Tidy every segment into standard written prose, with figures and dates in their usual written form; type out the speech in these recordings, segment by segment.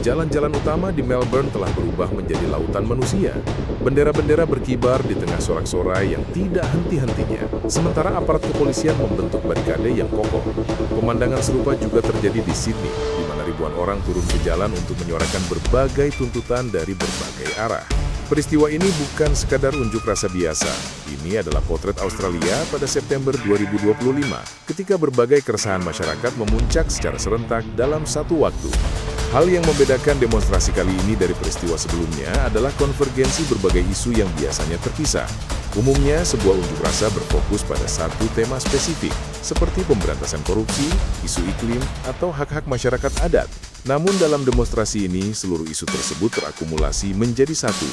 Jalan-jalan utama di Melbourne telah berubah menjadi lautan manusia. Bendera-bendera berkibar di tengah sorak-sorai yang tidak henti-hentinya. Sementara aparat kepolisian membentuk barikade yang kokoh. Pemandangan serupa juga terjadi di Sydney, di mana ribuan orang turun ke jalan untuk menyuarakan berbagai tuntutan dari berbagai arah. Peristiwa ini bukan sekadar unjuk rasa biasa. Ini adalah potret Australia pada September 2025, ketika berbagai keresahan masyarakat memuncak secara serentak dalam satu waktu. Hal yang membedakan demonstrasi kali ini dari peristiwa sebelumnya adalah konvergensi berbagai isu yang biasanya terpisah. Umumnya, sebuah unjuk rasa berfokus pada satu tema spesifik, seperti pemberantasan korupsi, isu iklim, atau hak-hak masyarakat adat. Namun dalam demonstrasi ini, seluruh isu tersebut terakumulasi menjadi satu.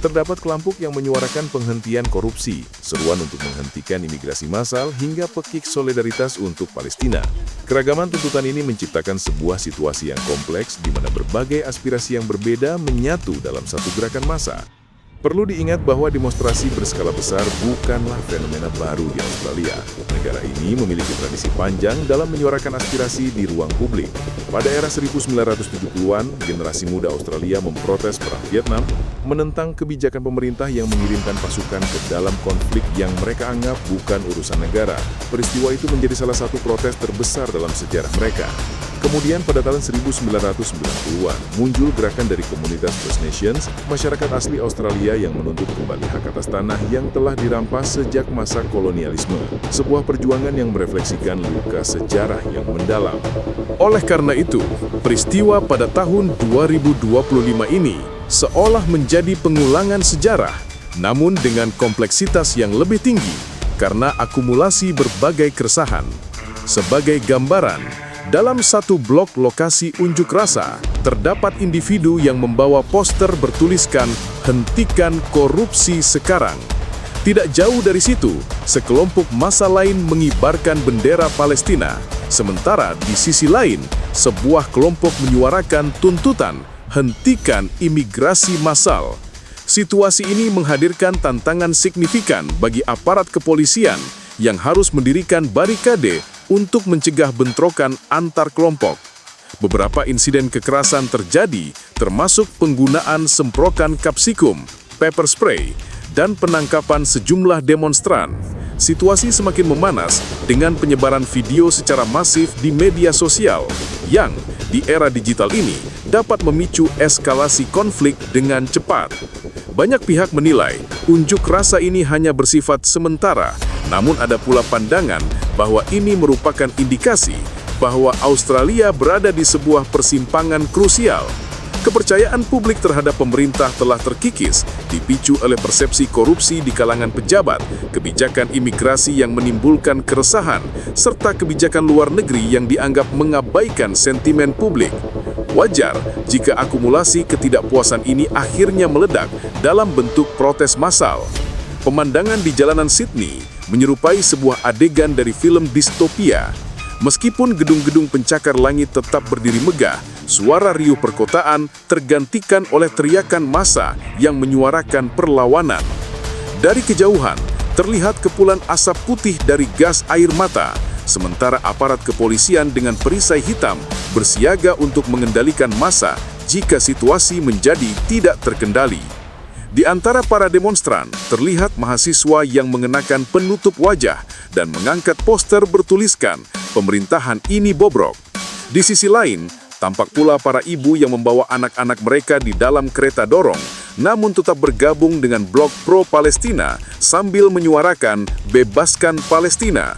Terdapat kelompok yang menyuarakan penghentian korupsi, seruan untuk menghentikan imigrasi massal, hingga pekik solidaritas untuk Palestina. Keragaman tuntutan ini menciptakan sebuah situasi yang kompleks di mana berbagai aspirasi yang berbeda menyatu dalam satu gerakan massa. Perlu diingat bahwa demonstrasi berskala besar bukanlah fenomena baru di Australia. Negara ini memiliki tradisi panjang dalam menyuarakan aspirasi di ruang publik. Pada era 1970-an, generasi muda Australia memprotes Perang Vietnam, menentang kebijakan pemerintah yang mengirimkan pasukan ke dalam konflik yang mereka anggap bukan urusan negara. Peristiwa itu menjadi salah satu protes terbesar dalam sejarah mereka. Kemudian pada tahun 1990-an, muncul gerakan dari komunitas First Nations, masyarakat asli Australia yang menuntut kembali hak atas tanah yang telah dirampas sejak masa kolonialisme. Sebuah perjuangan yang merefleksikan luka sejarah yang mendalam. Oleh karena itu, peristiwa pada tahun 2025 ini seolah menjadi pengulangan sejarah, namun dengan kompleksitas yang lebih tinggi karena akumulasi berbagai keresahan. Sebagai gambaran, dalam satu blok lokasi unjuk rasa, terdapat individu yang membawa poster bertuliskan "Hentikan Korupsi Sekarang". Tidak jauh dari situ, sekelompok massa lain mengibarkan bendera Palestina. Sementara di sisi lain, sebuah kelompok menyuarakan tuntutan "Hentikan Imigrasi Massal". Situasi ini menghadirkan tantangan signifikan bagi aparat kepolisian yang harus mendirikan barikade untuk mencegah bentrokan antar kelompok. Beberapa insiden kekerasan terjadi, termasuk penggunaan semprotan kapsikum, pepper spray, dan penangkapan sejumlah demonstran. Situasi semakin memanas dengan penyebaran video secara masif di media sosial yang, di era digital ini, dapat memicu eskalasi konflik dengan cepat. Banyak pihak menilai unjuk rasa ini hanya bersifat sementara, namun ada pula pandangan bahwa ini merupakan indikasi bahwa Australia berada di sebuah persimpangan krusial. Kepercayaan publik terhadap pemerintah telah terkikis, dipicu oleh persepsi korupsi di kalangan pejabat, kebijakan imigrasi yang menimbulkan keresahan, serta kebijakan luar negeri yang dianggap mengabaikan sentimen publik. Wajar jika akumulasi ketidakpuasan ini akhirnya meledak dalam bentuk protes massal. Pemandangan di jalanan Sydney menyerupai sebuah adegan dari film distopia. Meskipun gedung-gedung pencakar langit tetap berdiri megah, suara riuh perkotaan tergantikan oleh teriakan massa yang menyuarakan perlawanan. Dari kejauhan, terlihat kepulan asap putih dari gas air mata, sementara aparat kepolisian dengan perisai hitam bersiaga untuk mengendalikan massa jika situasi menjadi tidak terkendali. Di antara para demonstran, terlihat mahasiswa yang mengenakan penutup wajah dan mengangkat poster bertuliskan, "Pemerintahan ini bobrok". Di sisi lain, tampak pula para ibu yang membawa anak-anak mereka di dalam kereta dorong, namun tetap bergabung dengan blok pro-Palestina sambil menyuarakan "Bebaskan Palestina".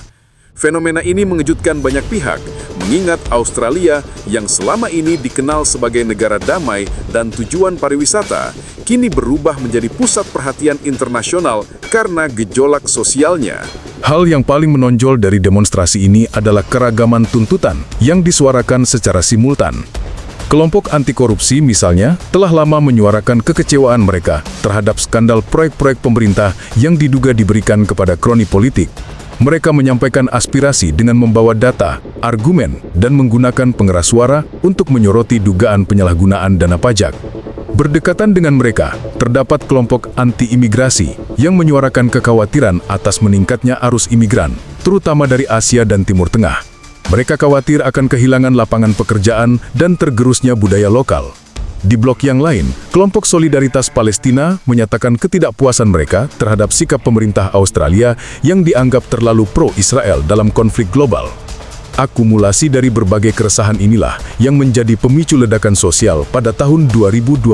Fenomena ini mengejutkan banyak pihak, mengingat Australia yang selama ini dikenal sebagai negara damai dan tujuan pariwisata, kini berubah menjadi pusat perhatian internasional karena gejolak sosialnya. Hal yang paling menonjol dari demonstrasi ini adalah keragaman tuntutan yang disuarakan secara simultan. Kelompok anti korupsi misalnya telah lama menyuarakan kekecewaan mereka terhadap skandal proyek-proyek pemerintah yang diduga diberikan kepada kroni politik. Mereka menyampaikan aspirasi dengan membawa data, argumen, dan menggunakan pengeras suara untuk menyoroti dugaan penyalahgunaan dana pajak. Berdekatan dengan mereka, terdapat kelompok anti-imigrasi yang menyuarakan kekhawatiran atas meningkatnya arus imigran, terutama dari Asia dan Timur Tengah. Mereka khawatir akan kehilangan lapangan pekerjaan dan tergerusnya budaya lokal. Di blok yang lain, kelompok Solidaritas Palestina menyatakan ketidakpuasan mereka terhadap sikap pemerintah Australia yang dianggap terlalu pro-Israel dalam konflik global. Akumulasi dari berbagai keresahan inilah yang menjadi pemicu ledakan sosial pada tahun 2025.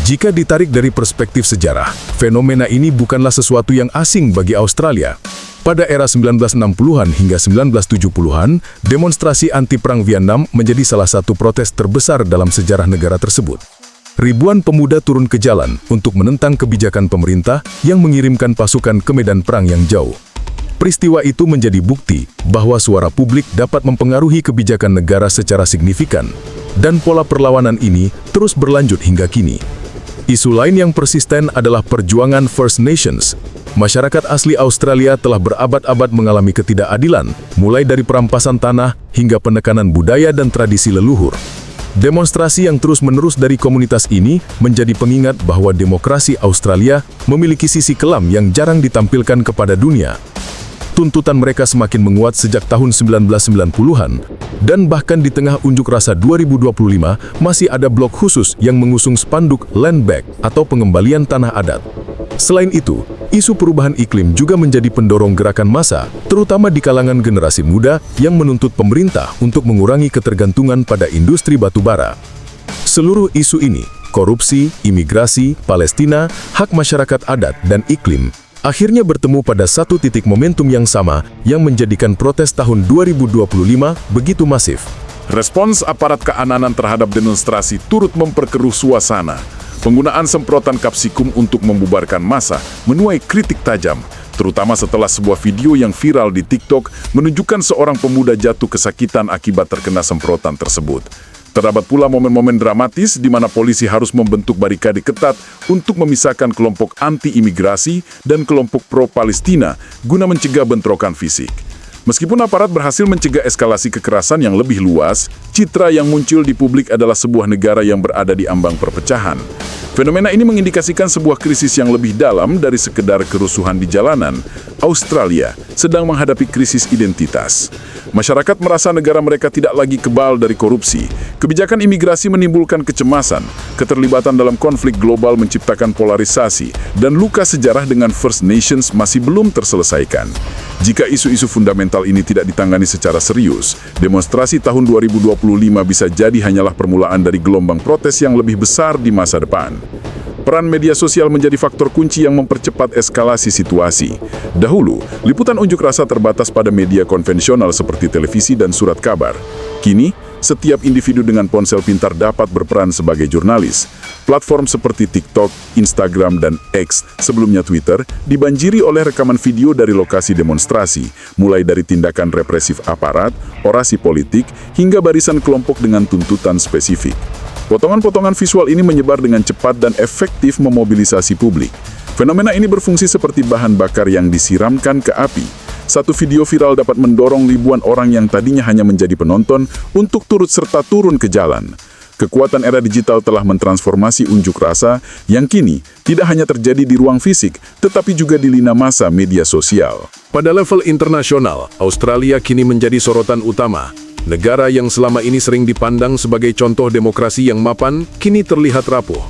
Jika ditarik dari perspektif sejarah, fenomena ini bukanlah sesuatu yang asing bagi Australia. Pada era 1960-an hingga 1970-an, demonstrasi anti-perang Vietnam menjadi salah satu protes terbesar dalam sejarah negara tersebut. Ribuan pemuda turun ke jalan untuk menentang kebijakan pemerintah yang mengirimkan pasukan ke medan perang yang jauh. Peristiwa itu menjadi bukti bahwa suara publik dapat mempengaruhi kebijakan negara secara signifikan, dan pola perlawanan ini terus berlanjut hingga kini. Isu lain yang persisten adalah perjuangan First Nations. Masyarakat asli Australia telah berabad-abad mengalami ketidakadilan, mulai dari perampasan tanah hingga penekanan budaya dan tradisi leluhur. Demonstrasi yang terus-menerus dari komunitas ini menjadi pengingat bahwa demokrasi Australia memiliki sisi kelam yang jarang ditampilkan kepada dunia. Tuntutan mereka semakin menguat sejak tahun 1990-an, dan bahkan di tengah unjuk rasa 2025 masih ada blok khusus yang mengusung spanduk Land Back atau pengembalian tanah adat. Selain itu, isu perubahan iklim juga menjadi pendorong gerakan massa, terutama di kalangan generasi muda yang menuntut pemerintah untuk mengurangi ketergantungan pada industri batubara. Seluruh isu ini, korupsi, imigrasi, Palestina, hak masyarakat adat, dan iklim, akhirnya bertemu pada satu titik momentum yang sama yang menjadikan protes tahun 2025 begitu masif. Respons aparat keamanan terhadap demonstrasi turut memperkeruh suasana. Penggunaan semprotan kapsikum untuk membubarkan massa menuai kritik tajam, terutama setelah sebuah video yang viral di TikTok menunjukkan seorang pemuda jatuh kesakitan akibat terkena semprotan tersebut. Terdapat pula momen-momen dramatis di mana polisi harus membentuk barikade ketat untuk memisahkan kelompok anti-imigrasi dan kelompok pro-Palestina guna mencegah bentrokan fisik. Meskipun aparat berhasil mencegah eskalasi kekerasan yang lebih luas, citra yang muncul di publik adalah sebuah negara yang berada di ambang perpecahan. Fenomena ini mengindikasikan sebuah krisis yang lebih dalam dari sekedar kerusuhan di jalanan. Australia sedang menghadapi krisis identitas. Masyarakat merasa negara mereka tidak lagi kebal dari korupsi. Kebijakan imigrasi menimbulkan kecemasan. Keterlibatan dalam konflik global menciptakan polarisasi, dan luka sejarah dengan First Nations masih belum terselesaikan. Jika isu-isu fundamental ini tidak ditangani secara serius, demonstrasi tahun 2025 bisa jadi hanyalah permulaan dari gelombang protes yang lebih besar di masa depan. Peran media sosial menjadi faktor kunci yang mempercepat eskalasi situasi. Dahulu, liputan unjuk rasa terbatas pada media konvensional seperti televisi dan surat kabar. Kini, setiap individu dengan ponsel pintar dapat berperan sebagai jurnalis. Platform seperti TikTok, Instagram, dan X, sebelumnya Twitter, dibanjiri oleh rekaman video dari lokasi demonstrasi, mulai dari tindakan represif aparat, orasi politik, hingga barisan kelompok dengan tuntutan spesifik. Potongan-potongan visual ini menyebar dengan cepat dan efektif memobilisasi publik. Fenomena ini berfungsi seperti bahan bakar yang disiramkan ke api. Satu video viral dapat mendorong ribuan orang yang tadinya hanya menjadi penonton untuk turut serta turun ke jalan. Kekuatan era digital telah mentransformasi unjuk rasa yang kini tidak hanya terjadi di ruang fisik, tetapi juga di lini masa media sosial. Pada level internasional, Australia kini menjadi sorotan utama. Negara yang selama ini sering dipandang sebagai contoh demokrasi yang mapan, kini terlihat rapuh.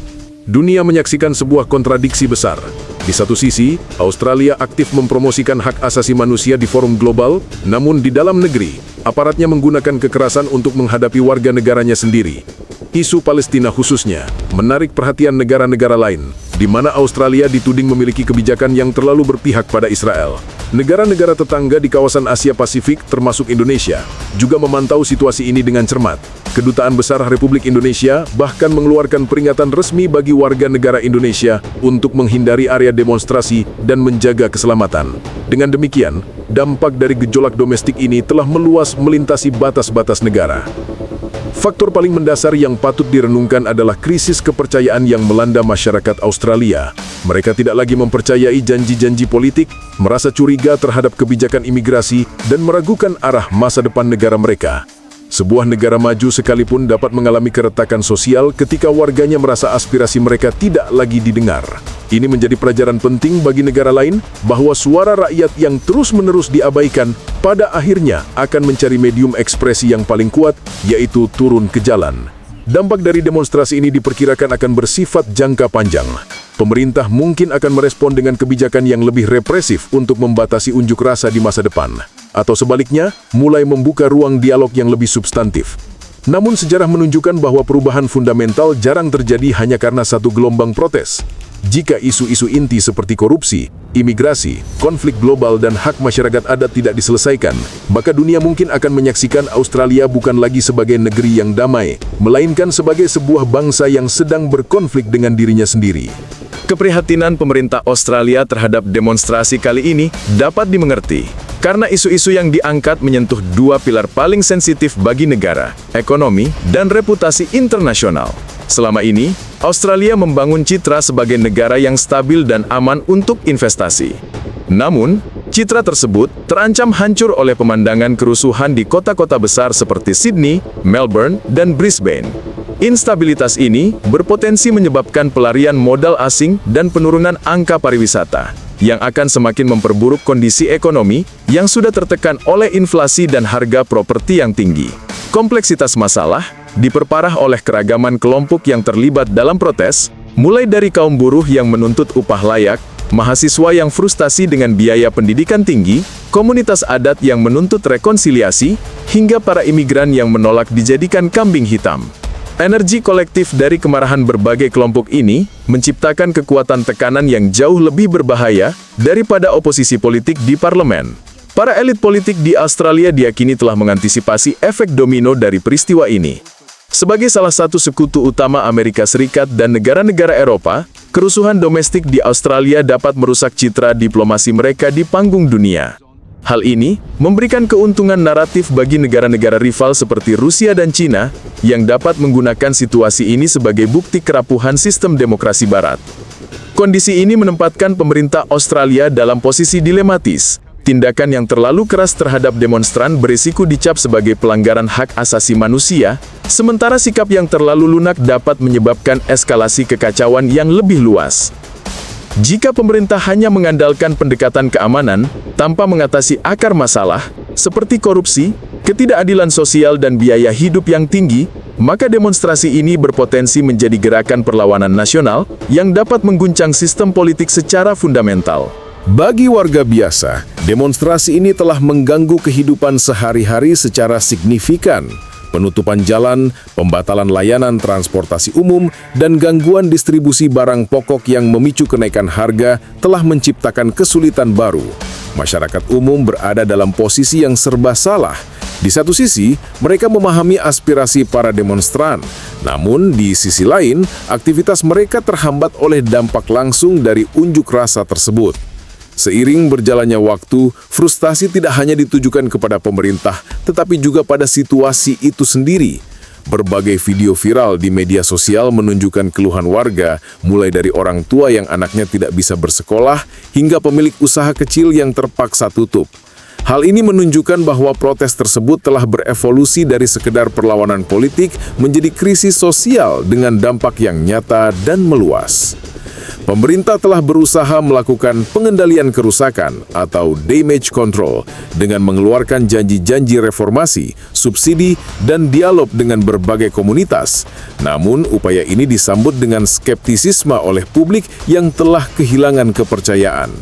Dunia menyaksikan sebuah kontradiksi besar. Di satu sisi, Australia aktif mempromosikan hak asasi manusia di forum global, namun di dalam negeri, aparatnya menggunakan kekerasan untuk menghadapi warga negaranya sendiri. Isu Palestina khususnya menarik perhatian negara-negara lain, di mana Australia dituding memiliki kebijakan yang terlalu berpihak pada Israel. Negara-negara tetangga di kawasan Asia Pasifik, termasuk Indonesia, juga memantau situasi ini dengan cermat. Kedutaan Besar Republik Indonesia bahkan mengeluarkan peringatan resmi bagi warga negara Indonesia untuk menghindari area demonstrasi dan menjaga keselamatan. Dengan demikian, dampak dari gejolak domestik ini telah meluas melintasi batas-batas negara. Faktor paling mendasar yang patut direnungkan adalah krisis kepercayaan yang melanda masyarakat Australia. Mereka tidak lagi mempercayai janji-janji politik, merasa curiga terhadap kebijakan imigrasi, dan meragukan arah masa depan negara mereka. Sebuah negara maju sekalipun dapat mengalami keretakan sosial ketika warganya merasa aspirasi mereka tidak lagi didengar. Ini menjadi pelajaran penting bagi negara lain bahwa suara rakyat yang terus-menerus diabaikan pada akhirnya akan mencari medium ekspresi yang paling kuat, yaitu turun ke jalan. Dampak dari demonstrasi ini diperkirakan akan bersifat jangka panjang. Pemerintah mungkin akan merespon dengan kebijakan yang lebih represif untuk membatasi unjuk rasa di masa depan. Atau sebaliknya, mulai membuka ruang dialog yang lebih substantif. Namun sejarah menunjukkan bahwa perubahan fundamental jarang terjadi hanya karena satu gelombang protes. Jika isu-isu inti seperti korupsi, imigrasi, konflik global, dan hak masyarakat adat tidak diselesaikan, maka dunia mungkin akan menyaksikan Australia bukan lagi sebagai negeri yang damai, melainkan sebagai sebuah bangsa yang sedang berkonflik dengan dirinya sendiri. Keprihatinan pemerintah Australia terhadap demonstrasi kali ini dapat dimengerti, karena isu-isu yang diangkat menyentuh dua pilar paling sensitif bagi negara, ekonomi, dan reputasi internasional. Selama ini, Australia membangun citra sebagai negara yang stabil dan aman untuk investasi. Namun, citra tersebut terancam hancur oleh pemandangan kerusuhan di kota-kota besar seperti Sydney, Melbourne, dan Brisbane. Instabilitas ini berpotensi menyebabkan pelarian modal asing dan penurunan angka pariwisata, yang akan semakin memperburuk kondisi ekonomi yang sudah tertekan oleh inflasi dan harga properti yang tinggi. Kompleksitas masalah diperparah oleh keragaman kelompok yang terlibat dalam protes, mulai dari kaum buruh yang menuntut upah layak, mahasiswa yang frustasi dengan biaya pendidikan tinggi, komunitas adat yang menuntut rekonsiliasi, hingga para imigran yang menolak dijadikan kambing hitam. Energi kolektif dari kemarahan berbagai kelompok ini menciptakan kekuatan tekanan yang jauh lebih berbahaya daripada oposisi politik di parlemen. Para elit politik di Australia diyakini telah mengantisipasi efek domino dari peristiwa ini. Sebagai salah satu sekutu utama Amerika Serikat dan negara-negara Eropa, kerusuhan domestik di Australia dapat merusak citra diplomasi mereka di panggung dunia. Hal ini memberikan keuntungan naratif bagi negara-negara rival seperti Rusia dan Cina, yang dapat menggunakan situasi ini sebagai bukti kerapuhan sistem demokrasi Barat. Kondisi ini menempatkan pemerintah Australia dalam posisi dilematis. Tindakan yang terlalu keras terhadap demonstran berisiko dicap sebagai pelanggaran hak asasi manusia, sementara sikap yang terlalu lunak dapat menyebabkan eskalasi kekacauan yang lebih luas. Jika pemerintah hanya mengandalkan pendekatan keamanan, tanpa mengatasi akar masalah, seperti korupsi, ketidakadilan sosial dan biaya hidup yang tinggi, maka demonstrasi ini berpotensi menjadi gerakan perlawanan nasional yang dapat mengguncang sistem politik secara fundamental. Bagi warga biasa, demonstrasi ini telah mengganggu kehidupan sehari-hari secara signifikan. Penutupan jalan, pembatalan layanan transportasi umum, dan gangguan distribusi barang pokok yang memicu kenaikan harga telah menciptakan kesulitan baru. Masyarakat umum berada dalam posisi yang serba salah. Di satu sisi, mereka memahami aspirasi para demonstran. Namun, di sisi lain, aktivitas mereka terhambat oleh dampak langsung dari unjuk rasa tersebut. Seiring berjalannya waktu, frustasi tidak hanya ditujukan kepada pemerintah, tetapi juga pada situasi itu sendiri. Berbagai video viral di media sosial menunjukkan keluhan warga, mulai dari orang tua yang anaknya tidak bisa bersekolah, hingga pemilik usaha kecil yang terpaksa tutup. Hal ini menunjukkan bahwa protes tersebut telah berevolusi dari sekedar perlawanan politik menjadi krisis sosial dengan dampak yang nyata dan meluas. Pemerintah telah berusaha melakukan pengendalian kerusakan atau damage control dengan mengeluarkan janji-janji reformasi, subsidi, dan dialog dengan berbagai komunitas. Namun, upaya ini disambut dengan skeptisisme oleh publik yang telah kehilangan kepercayaan.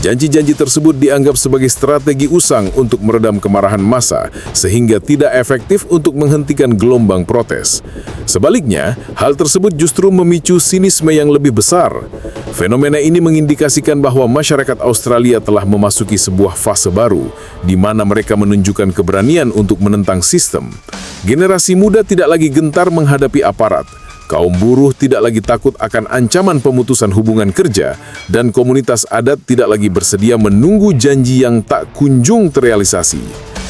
Janji-janji tersebut dianggap sebagai strategi usang untuk meredam kemarahan massa, sehingga tidak efektif untuk menghentikan gelombang protes. Sebaliknya, hal tersebut justru memicu sinisme yang lebih besar. Fenomena ini mengindikasikan bahwa masyarakat Australia telah memasuki sebuah fase baru, di mana mereka menunjukkan keberanian untuk menentang sistem. Generasi muda tidak lagi gentar menghadapi aparat. Kaum buruh tidak lagi takut akan ancaman pemutusan hubungan kerja, dan komunitas adat tidak lagi bersedia menunggu janji yang tak kunjung terrealisasi.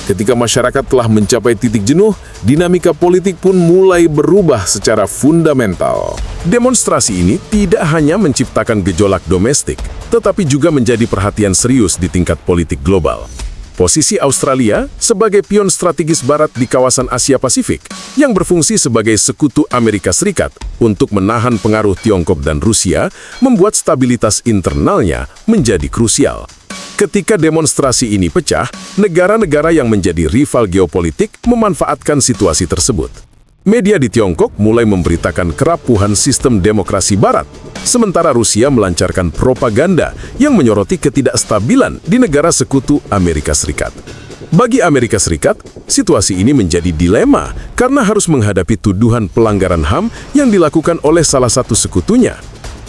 Ketika masyarakat telah mencapai titik jenuh, dinamika politik pun mulai berubah secara fundamental. Demonstrasi ini tidak hanya menciptakan gejolak domestik, tetapi juga menjadi perhatian serius di tingkat politik global. Posisi Australia sebagai pion strategis Barat di kawasan Asia Pasifik yang berfungsi sebagai sekutu Amerika Serikat untuk menahan pengaruh Tiongkok dan Rusia membuat stabilitas internalnya menjadi krusial. Ketika demonstrasi ini pecah, negara-negara yang menjadi rival geopolitik memanfaatkan situasi tersebut. Media di Tiongkok mulai memberitakan kerapuhan sistem demokrasi Barat, sementara Rusia melancarkan propaganda yang menyoroti ketidakstabilan di negara sekutu Amerika Serikat. Bagi Amerika Serikat, situasi ini menjadi dilema karena harus menghadapi tuduhan pelanggaran HAM yang dilakukan oleh salah satu sekutunya.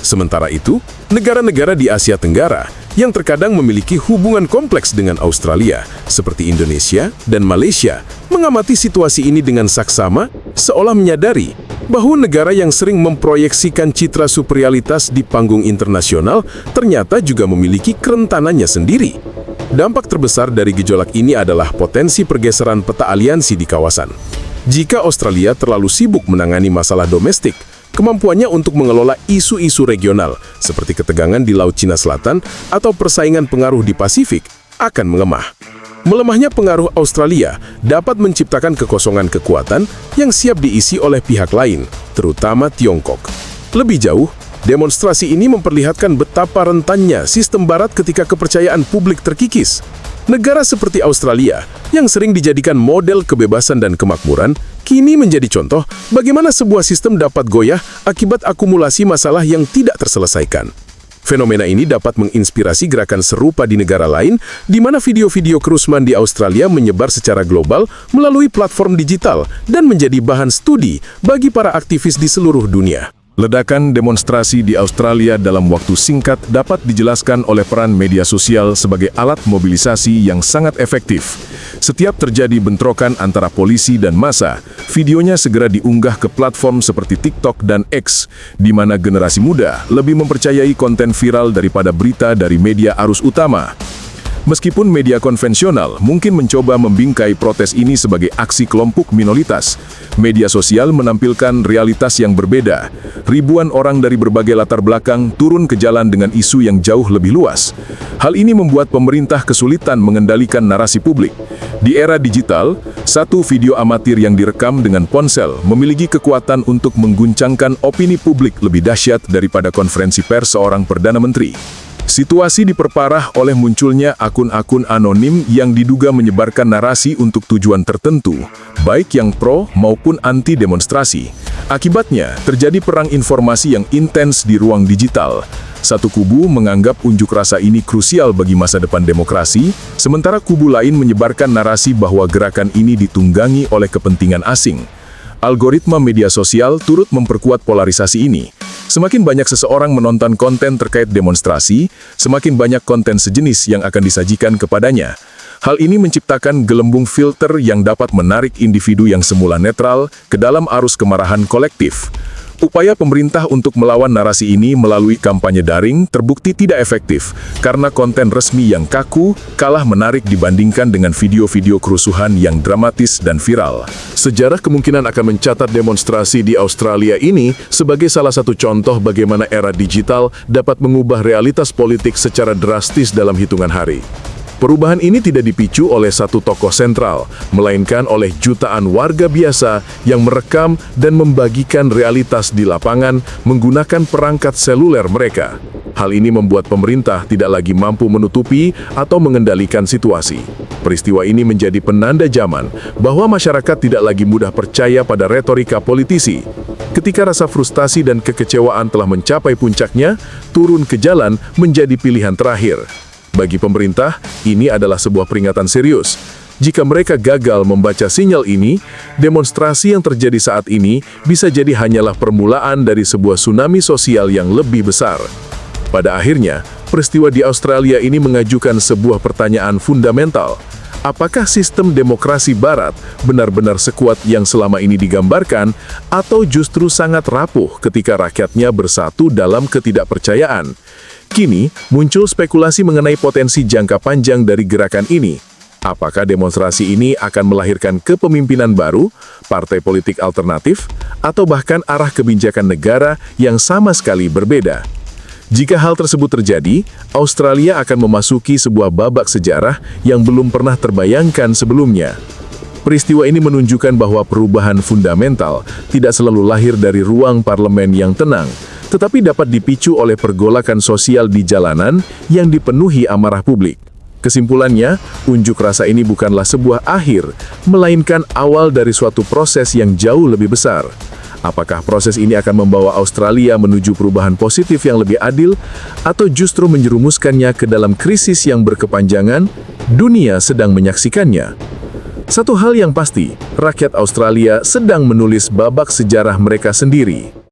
Sementara itu, negara-negara di Asia Tenggara yang terkadang memiliki hubungan kompleks dengan Australia, seperti Indonesia dan Malaysia, mengamati situasi ini dengan saksama, seolah menyadari bahwa negara yang sering memproyeksikan citra superioritas di panggung internasional ternyata juga memiliki kerentanannya sendiri. Dampak terbesar dari gejolak ini adalah potensi pergeseran peta aliansi di kawasan. Jika Australia terlalu sibuk menangani masalah domestik, kemampuannya untuk mengelola isu-isu regional seperti ketegangan di Laut Cina Selatan atau persaingan pengaruh di Pasifik akan melemah. Melemahnya pengaruh Australia dapat menciptakan kekosongan kekuatan yang siap diisi oleh pihak lain, terutama Tiongkok. Lebih jauh, demonstrasi ini memperlihatkan betapa rentannya sistem Barat ketika kepercayaan publik terkikis. Negara seperti Australia, yang sering dijadikan model kebebasan dan kemakmuran, kini menjadi contoh bagaimana sebuah sistem dapat goyah akibat akumulasi masalah yang tidak terselesaikan. Fenomena ini dapat menginspirasi gerakan serupa di negara lain, di mana video-video kerusuhan di Australia menyebar secara global melalui platform digital dan menjadi bahan studi bagi para aktivis di seluruh dunia. Ledakan demonstrasi di Australia dalam waktu singkat dapat dijelaskan oleh peran media sosial sebagai alat mobilisasi yang sangat efektif. Setiap terjadi bentrokan antara polisi dan massa, videonya segera diunggah ke platform seperti TikTok dan X, di mana generasi muda lebih mempercayai konten viral daripada berita dari media arus utama. Meskipun media konvensional mungkin mencoba membingkai protes ini sebagai aksi kelompok minoritas, media sosial menampilkan realitas yang berbeda. Ribuan orang dari berbagai latar belakang turun ke jalan dengan isu yang jauh lebih luas. Hal ini membuat pemerintah kesulitan mengendalikan narasi publik. Di era digital, satu video amatir yang direkam dengan ponsel memiliki kekuatan untuk mengguncangkan opini publik lebih dahsyat daripada konferensi pers seorang Perdana Menteri. Situasi diperparah oleh munculnya akun-akun anonim yang diduga menyebarkan narasi untuk tujuan tertentu, baik yang pro maupun anti demonstrasi. Akibatnya, terjadi perang informasi yang intens di ruang digital. Satu kubu menganggap unjuk rasa ini krusial bagi masa depan demokrasi, sementara kubu lain menyebarkan narasi bahwa gerakan ini ditunggangi oleh kepentingan asing. Algoritma media sosial turut memperkuat polarisasi ini. Semakin banyak seseorang menonton konten terkait demonstrasi, semakin banyak konten sejenis yang akan disajikan kepadanya. Hal ini menciptakan gelembung filter yang dapat menarik individu yang semula netral ke dalam arus kemarahan kolektif. Upaya pemerintah untuk melawan narasi ini melalui kampanye daring terbukti tidak efektif karena konten resmi yang kaku kalah menarik dibandingkan dengan video-video kerusuhan yang dramatis dan viral. Sejarah kemungkinan akan mencatat demonstrasi di Australia ini sebagai salah satu contoh bagaimana era digital dapat mengubah realitas politik secara drastis dalam hitungan hari. Perubahan ini tidak dipicu oleh satu tokoh sentral, melainkan oleh jutaan warga biasa yang merekam dan membagikan realitas di lapangan menggunakan perangkat seluler mereka. Hal ini membuat pemerintah tidak lagi mampu menutupi atau mengendalikan situasi. Peristiwa ini menjadi penanda zaman bahwa masyarakat tidak lagi mudah percaya pada retorika politisi. Ketika rasa frustasi dan kekecewaan telah mencapai puncaknya, turun ke jalan menjadi pilihan terakhir. Bagi pemerintah, ini adalah sebuah peringatan serius. Jika mereka gagal membaca sinyal ini, demonstrasi yang terjadi saat ini bisa jadi hanyalah permulaan dari sebuah tsunami sosial yang lebih besar. Pada akhirnya, peristiwa di Australia ini mengajukan sebuah pertanyaan fundamental. Apakah sistem demokrasi Barat benar-benar sekuat yang selama ini digambarkan, atau justru sangat rapuh ketika rakyatnya bersatu dalam ketidakpercayaan? Kini, muncul spekulasi mengenai potensi jangka panjang dari gerakan ini. Apakah demonstrasi ini akan melahirkan kepemimpinan baru, partai politik alternatif, atau bahkan arah kebijakan negara yang sama sekali berbeda? Jika hal tersebut terjadi, Australia akan memasuki sebuah babak sejarah yang belum pernah terbayangkan sebelumnya. Peristiwa ini menunjukkan bahwa perubahan fundamental tidak selalu lahir dari ruang parlemen yang tenang, tetapi dapat dipicu oleh pergolakan sosial di jalanan yang dipenuhi amarah publik. Kesimpulannya, unjuk rasa ini bukanlah sebuah akhir, melainkan awal dari suatu proses yang jauh lebih besar. Apakah proses ini akan membawa Australia menuju perubahan positif yang lebih adil, atau justru menjerumuskannya ke dalam krisis yang berkepanjangan? Dunia sedang menyaksikannya. Satu hal yang pasti, rakyat Australia sedang menulis babak sejarah mereka sendiri.